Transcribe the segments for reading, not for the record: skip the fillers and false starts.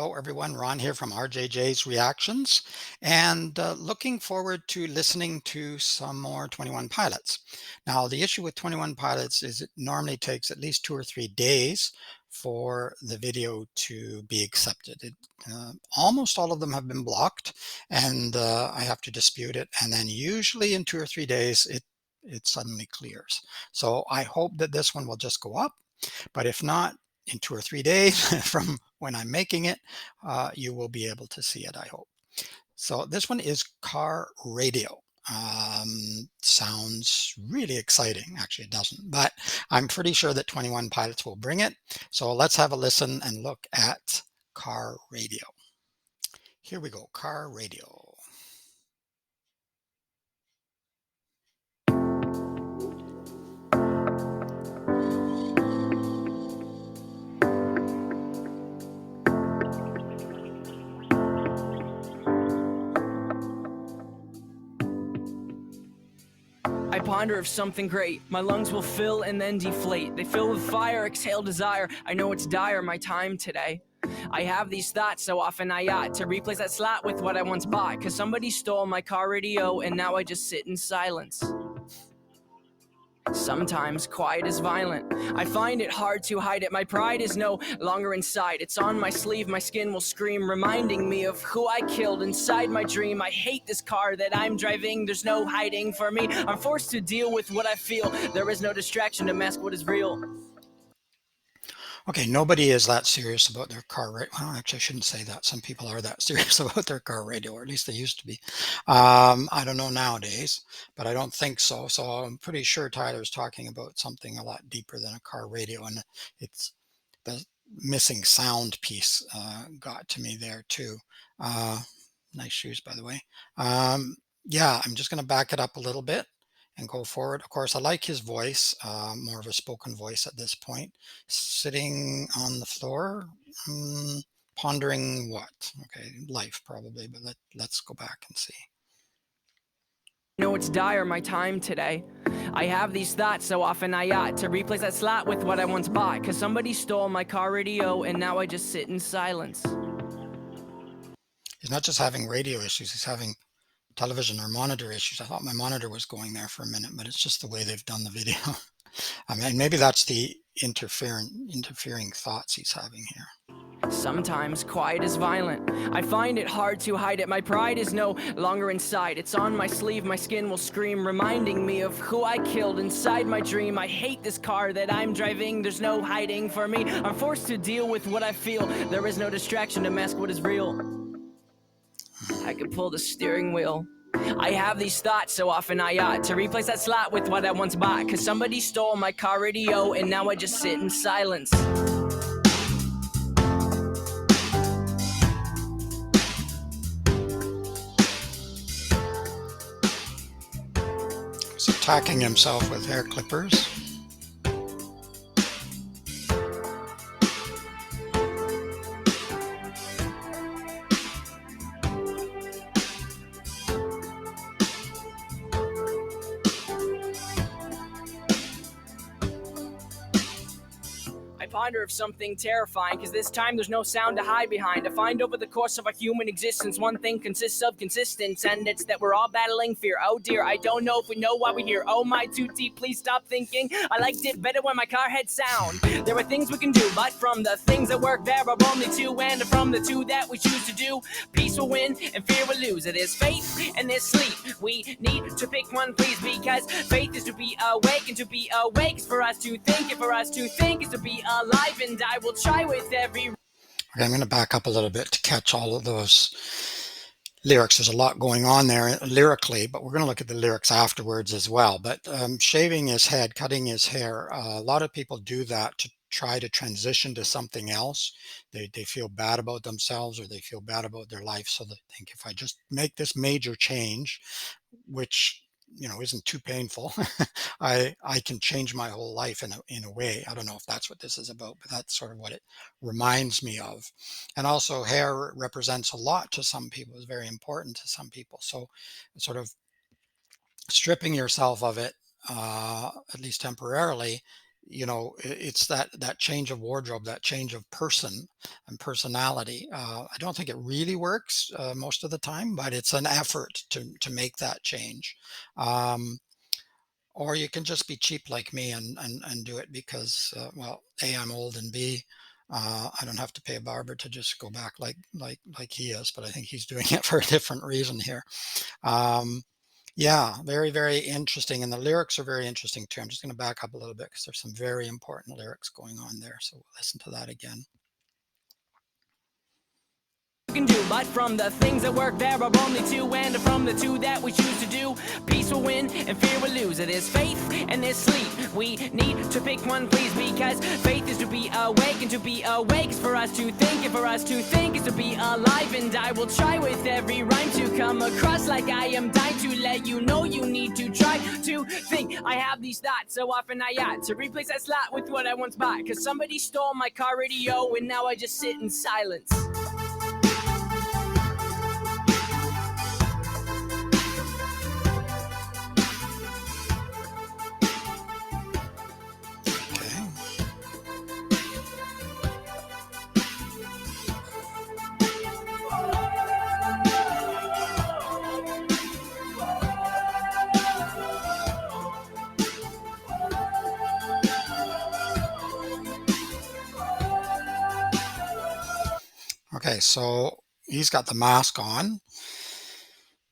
Hello, everyone. Ron here from RJJ's Reactions, and looking forward to listening to some more 21 Pilots. Now, the issue with 21 Pilots is it normally takes at least 2 or 3 days for the video to be accepted. Almost all of them have been blocked, and I have to dispute it. And then usually in 2 or 3 days, it suddenly clears. So I hope that this one will just go up. But if not, in 2 or 3 days from when I'm making it, you will be able to see it, I hope. So this one is car radio. Sounds really exciting. Actually, it doesn't, but I'm pretty sure that 21 Pilots will bring it. So let's have a listen and look at car radio. Here we go, car radio. I ponder of something great. My lungs will fill and then deflate. They fill with fire, exhale desire. I know it's dire, my time today. I have these thoughts so often I ought to replace that slot with what I once bought. Cause somebody stole my car radio and now I just sit in silence. Sometimes quiet is violent. I find it hard to hide it. My pride is no longer inside. It's on my sleeve, my skin will scream, reminding me of who I killed inside my dream. I hate this car that I'm driving. There's no hiding for me. I'm forced to deal with what I feel. There is no distraction to mask what is real. Okay, nobody is that serious about their car radio. Well, actually, I shouldn't say that. Some people are that serious about their car radio, or at least they used to be. I don't know nowadays, but I don't think so. So I'm pretty sure Tyler's talking about something a lot deeper than a car radio, and it's the missing sound piece got to me there too. Nice shoes, by the way. Yeah, I'm just going to back it up a little bit and go forward. Of course, I like his voice, more of a spoken voice at this point. Sitting on the floor, pondering what? Okay, life probably, but let's go back and see. I know it's dire, my time today. I have these thoughts so often I ought to replace that slot with what I once bought. Cause somebody stole my car radio and now I just sit in silence. He's not just having radio issues, he's having television or monitor issues. I thought my monitor was going there for a minute, but it's just the way they've done the video. I mean, maybe that's the interfering thoughts he's having here. Sometimes quiet is violent. I find it hard to hide it. My pride is no longer inside. It's on my sleeve, my skin will scream, reminding me of who I killed inside my dream. I hate this car that I'm driving. There's no hiding for me. I'm forced to deal with what I feel. There is no distraction to mask what is real. I could pull the steering wheel. I have these thoughts so often I ought to replace that slot with what I once bought. Cause somebody stole my car radio and now I just sit in silence. He's attacking himself with hair clippers. I ponder of something terrifying, cause this time there's no sound to hide behind. I find over the course of a human existence, one thing consists of consistence, and it's that we're all battling fear. Oh dear, I don't know if we know why we're here. Oh my, too deep, please stop thinking. I liked it better when my car had sound. There are things we can do, but from the things that work, there are only two, and from the two that we choose to do, peace will win and fear will lose. It is faith and there's sleep. We need to pick one, please, because faith is to be awake, and to be awake is for us to think, and for us to think is to be alive, and I will try with every... Okay, I'm going to back up a little bit to catch all of those lyrics. There's a lot going on there lyrically, but we're going to look at the lyrics afterwards as well. But shaving his head, cutting his hair, a lot of people do that to try to transition to something else. They feel bad about themselves, or they feel bad about their life, so they think, if I just make this major change, which isn't too painful, I can change my whole life in a way. I don't know if that's what this is about, but that's sort of what it reminds me of. And also, hair represents a lot to some people, is very important to some people. So sort of stripping yourself of it, at least temporarily, it's that change of wardrobe, that change of person and personality. I don't think it really works most of the time, but it's an effort to make that change. Um, or you can just be cheap like me and do it because, well, A, I'm old, and B, I don't have to pay a barber to just go back like he is, but I think he's doing it for a different reason here. Um, yeah, very, very interesting. And the lyrics are very interesting too. I'm just going to back up a little bit because there's some very important lyrics going on there. So we'll listen to that again. Can do, but from the things that work there are only two, and from the two that we choose to do, peace will win and fear will lose. It is faith and this sleep. We need to pick one, please, because faith is to be awake, and to be awake is for us to think, and for us to think is to be alive. And I will try with every rhyme to come across like I am dying to let you know you need to try to think. I have these thoughts so often I ought to replace that slot with what I once bought, cause somebody stole my car radio and now I just sit in silence. Okay. Okay, so he's got the mask on,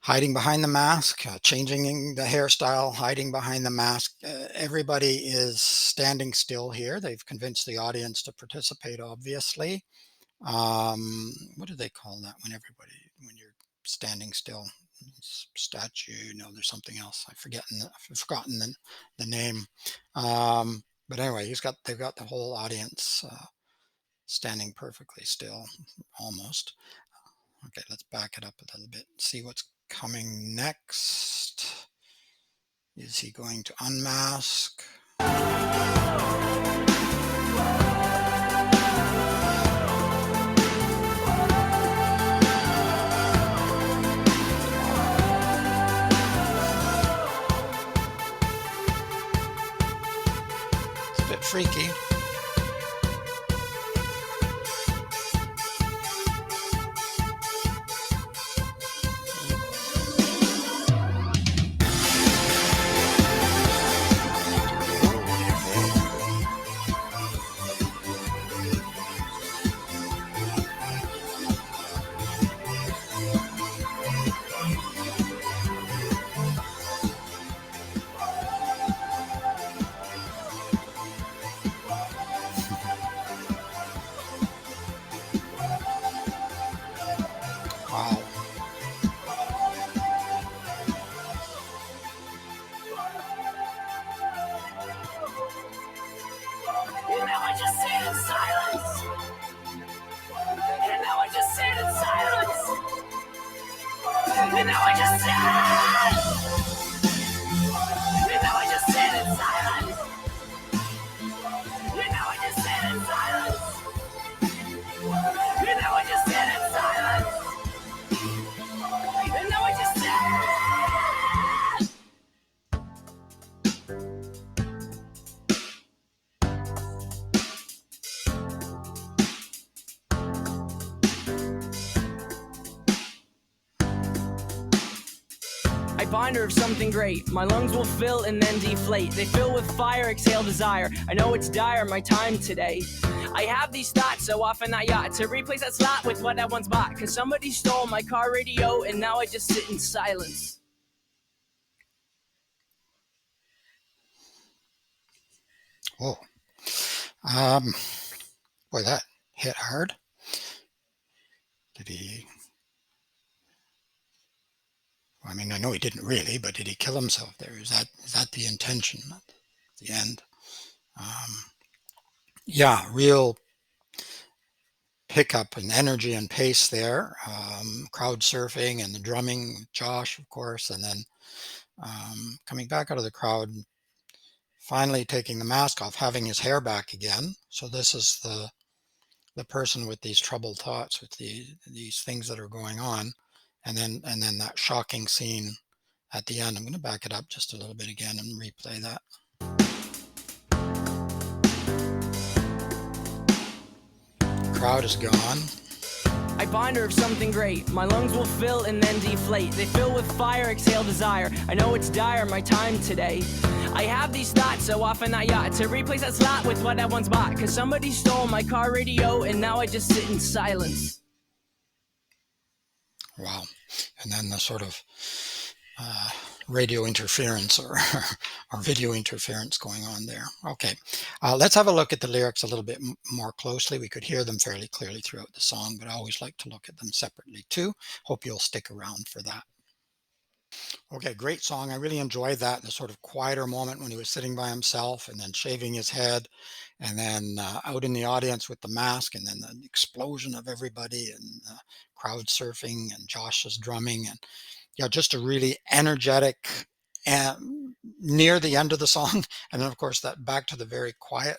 hiding behind the mask, changing the hairstyle, hiding behind the mask. Everybody is standing still here. They've convinced the audience to participate, obviously. What do they call that when you're standing still? Statue? No, there's something else. I've forgotten the name. But anyway, they've got the whole audience standing perfectly still, almost. Okay, let's back it up a little bit. See what's coming next. Is he going to unmask? It's a bit freaky. Wow. And now I just sit in silence. And now I just sit in silence. And now I just sit. And now I just sit in silence. And now I just sit in silence. And now I just sit in silence. And now I just sit. I bind her of something great. My lungs will fill and then deflate. They fill with fire, exhale desire. I know it's dire, my time today. I have these thoughts so often I ought to replace that slot with what I once bought, cause somebody stole my car radio and now I just sit in silence. Oh. Boy, that hit hard. Did he? I mean, I know he didn't really, but did he kill himself there? Is that the intention at the end? Yeah, real pickup and energy and pace there. Crowd surfing and the drumming, Josh, of course, and then coming back out of the crowd, finally taking the mask off, having his hair back again. So this is the person with these troubled thoughts, with these things that are going on, and then that shocking scene at the end. I'm going to back it up just a little bit again and replay that. crowd is gone. I ponder of something great. My lungs will fill and then deflate. They fill with fire, exhale desire. I know it's dire, my time today. I have these thoughts so often I ought to replace that slot with what I once bought. Cause somebody stole my car radio and now I just sit in silence. Wow. And then the sort of uh, radio interference or or video interference going on there. Okay, let's have a look at the lyrics a little bit more closely. We could hear them fairly clearly throughout the song, but I always like to look at them separately too. Hope you'll stick around for that. Okay, great song. I really enjoyed that, the sort of quieter moment when he was sitting by himself and then shaving his head, and then out in the audience with the mask, and then the explosion of everybody and crowd surfing and Josh's drumming, and yeah, just a really energetic and near the end of the song, and then of course that back to the very quiet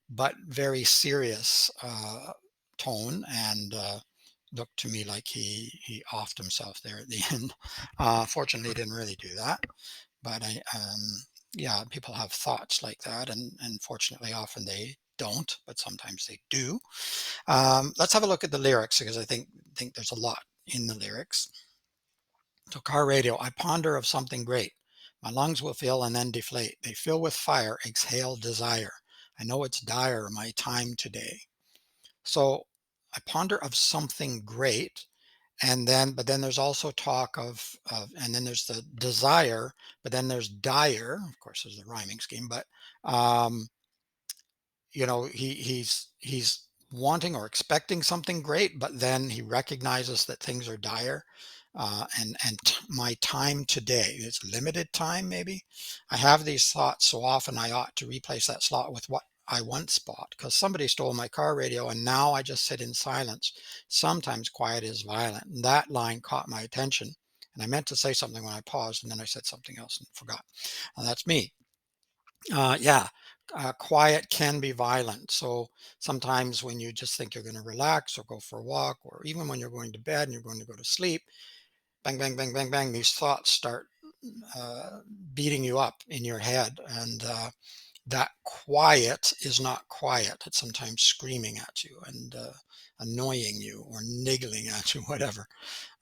but very serious tone, and looked to me like he offed himself there at the end. Fortunately, he didn't really do that, but yeah, people have thoughts like that, and fortunately, often they don't, but sometimes they do. Let's have a look at the lyrics because I think there's a lot in the lyrics. So, car radio, I ponder of something great. My lungs will fill and then deflate. They fill with fire, exhale desire. I know it's dire, my time today. So, I ponder of something great. But then there's also talk and then there's the desire, but then there's dire. Of course, there's the rhyming scheme, but um, he's wanting or expecting something great, but then he recognizes that things are dire. My time today is limited time. Maybe I have these thoughts so often I ought to replace that slot with what I once bought because somebody stole my car radio and now I just sit in silence. Sometimes quiet is violent. And that line caught my attention, and I meant to say something when I paused, and then I said something else and forgot. That's me. Yeah, quiet can be violent. So sometimes when you just think you're going to relax or go for a walk, or even when you're going to bed and you're going to go to sleep, bang, bang, bang, bang, bang, these thoughts start uh, beating you up in your head. And that quiet is not quiet. It's sometimes screaming at you and annoying you or niggling at you, whatever.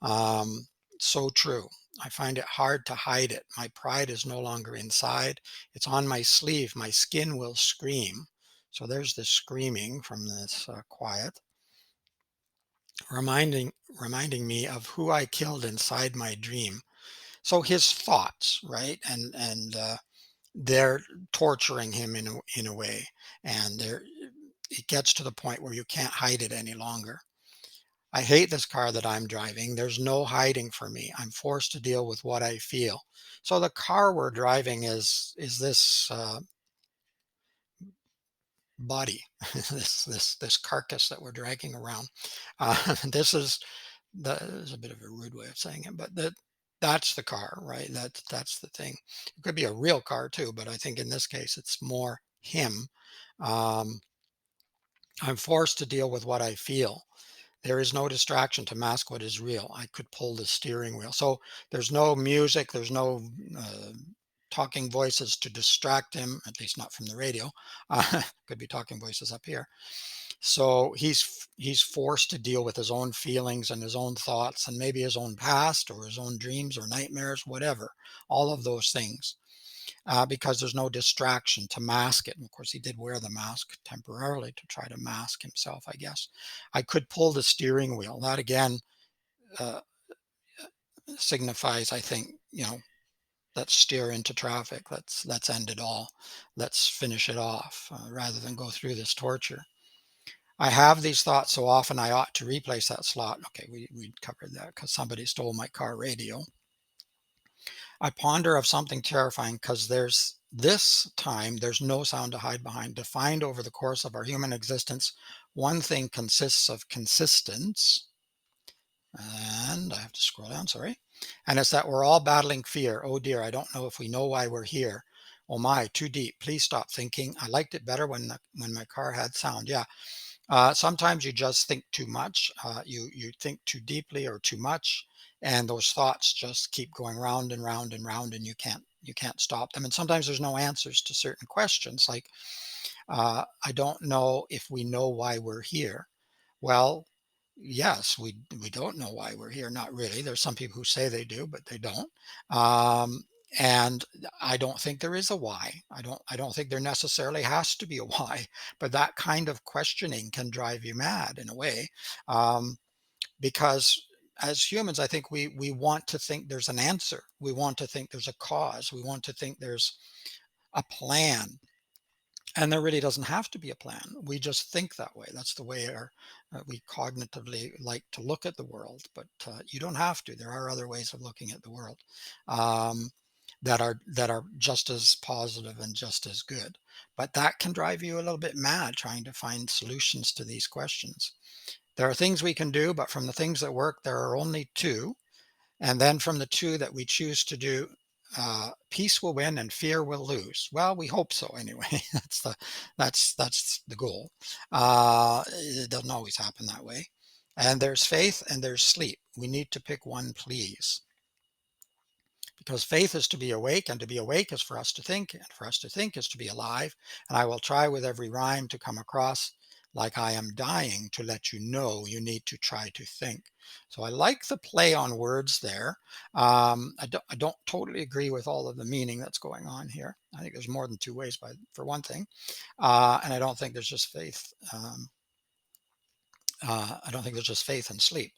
Um, so true. I find it hard to hide it. My pride is no longer inside. It's on my sleeve. My skin will scream. So there's this screaming from this quiet, reminding me of who I killed inside my dream. So his thoughts, right? And they're torturing him in a way, and it gets to the point where you can't hide it any longer. I hate this car that I'm driving. There's no hiding for me. I'm forced to deal with what I feel. So the car we're driving is this body, this carcass that we're dragging around. This is a bit of a rude way of saying it, but that's the car, right? That's the thing. It could be a real car too, but I think in this case it's more him. Um, I'm forced to deal with what I feel. There is no distraction to mask what is real. I could pull the steering wheel. So there's no music, there's no talking voices to distract him, at least not from the radio. Could be talking voices up here. So he's forced to deal with his own feelings and his own thoughts and maybe his own past or his own dreams or nightmares, whatever. All of those things because there's no distraction to mask it. And of course, he did wear the mask temporarily to try to mask himself, I guess. I could pull the steering wheel. That again uh, signifies, I think, let's steer into traffic. Let's end it all. Let's finish it off rather than go through this torture. I have these thoughts so often I ought to replace that slot. Okay, we covered that because somebody stole my car radio. I ponder of something terrifying because there's no sound to hide behind. Defined over the course of our human existence, one thing consists of consistence. And I have to scroll down, sorry. And it's that we're all battling fear. Oh dear, I don't know if we know why we're here. Oh my, too deep. Please stop thinking. I liked it better when my car had sound. Yeah. Sometimes you just think too much. You think too deeply or too much, and those thoughts just keep going round and round and round, and you can't stop them. And sometimes there's no answers to certain questions, like I don't know if we know why we're here. Well, yes, we don't know why we're here. Not really. There's some people who say they do, but they don't. Um, and I don't think there is a why. I don't think there necessarily has to be a why. But that kind of questioning can drive you mad in a way, um, because as humans, I think we want to think there's an answer. We want to think there's a cause. We want to think there's a plan. And there really doesn't have to be a plan. We just think that way. That's the way we cognitively like to look at the world. But you don't have to. There are other ways of looking at the world, um, that are just as positive and just as good. But that can drive you a little bit mad trying to find solutions to these questions. There are things we can do, but from the things that work, there are only two. And then from the two that we choose to do, peace will win and fear will lose. Well, we hope so anyway. That's the goal. It doesn't always happen that way. And there's faith and there's sleep. We need to pick one, please, because faith is to be awake, and to be awake is for us to think, and for us to think is to be alive. And I will try with every rhyme to come across like I am dying to let you know you need to try to think. So I like the play on words there. I don't totally agree with all of the meaning that's going on here. I think there's more than two ways, for one thing, and I don't think there's just faith. I don't think there's just faith and sleep.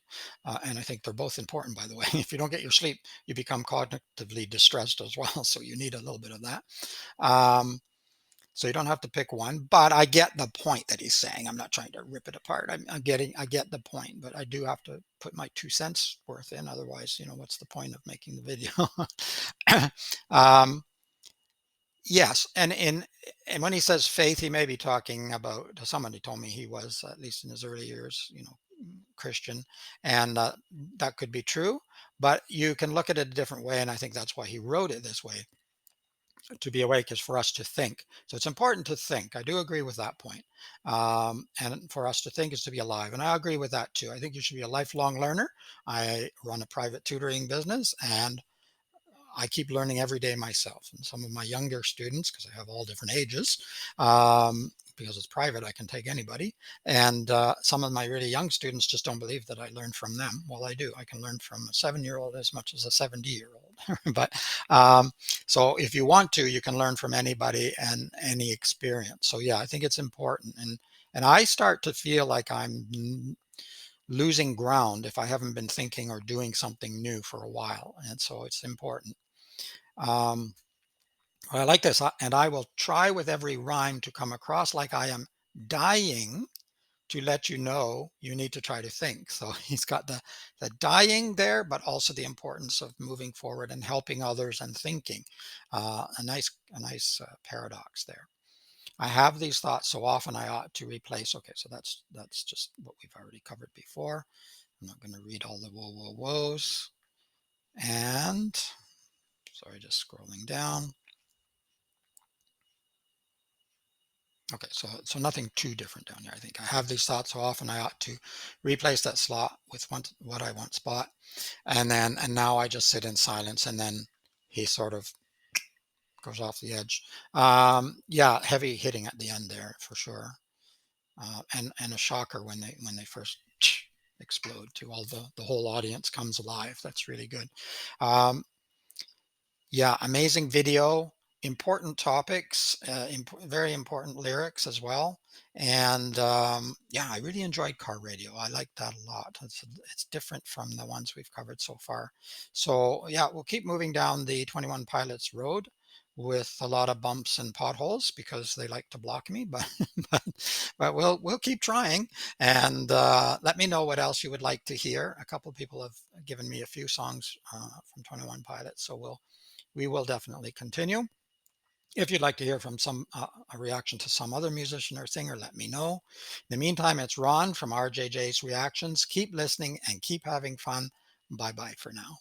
And I think they're both important, by the way. If you don't get your sleep, you become cognitively distressed as well. So you need a little bit of that. Um, so you don't have to pick one, but I get the point that he's saying. I'm not trying to rip it apart. I get the point, but I do have to put my 2 cents worth in. Otherwise, what's the point of making the video? um, Yes, and when he says faith, he may be talking about somebody told me he was, at least in his early years, Christian, and that could be true, but you can look at it a different way, and I think that's why he wrote it this way. To be awake is for us to think, so it's important to think. I do agree with that point, and for us to think is to be alive, and I agree with that too. I think you should be a lifelong learner. I run a private tutoring business, and I keep learning every day myself. And some of my younger students, because I have all different ages, because it's private, I can take anybody. And some of my really young students just don't believe that I learn from them. Well, I do. I can learn from a 7-year-old as much as a 70-year-old. But um, so if you want to, you can learn from anybody and any experience. So yeah, I think it's important. And I start to feel like I'm losing ground if I haven't been thinking or doing something new for a while. And so it's important. Um, I like this, and I will try with every rhyme to come across like I am dying to let you know you need to try to think. So he's got the dying there, but also the importance of moving forward and helping others and thinking. A nice paradox there. I have these thoughts so often I ought to replace. Okay, so that's just what we've already covered before. I'm not going to read all the woes. And sorry, just scrolling down. Okay, so nothing too different down here. I think I have these thoughts so often I ought to replace that slot with what I once bought, and now I just sit in silence, and then he sort of goes off the edge. Yeah, heavy hitting at the end there for sure, and a shocker when they first explode to all the whole audience comes alive. That's really good. Um, Yeah, amazing video, important topics, very important lyrics as well. And yeah, I really enjoyed car radio. I like that a lot. It's different from the ones we've covered so far. So yeah, we'll keep moving down the 21 Pilots Road with a lot of bumps and potholes because they like to block me, but but, but we'll keep trying. And let me know what else you would like to hear. A couple of people have given me a few songs from 21 Pilots, so we will definitely continue. If you'd like to hear from a reaction to some other musician or singer, let me know. In the meantime, it's Ron from RJJ's Reactions. Keep listening and keep having fun. Bye bye for now.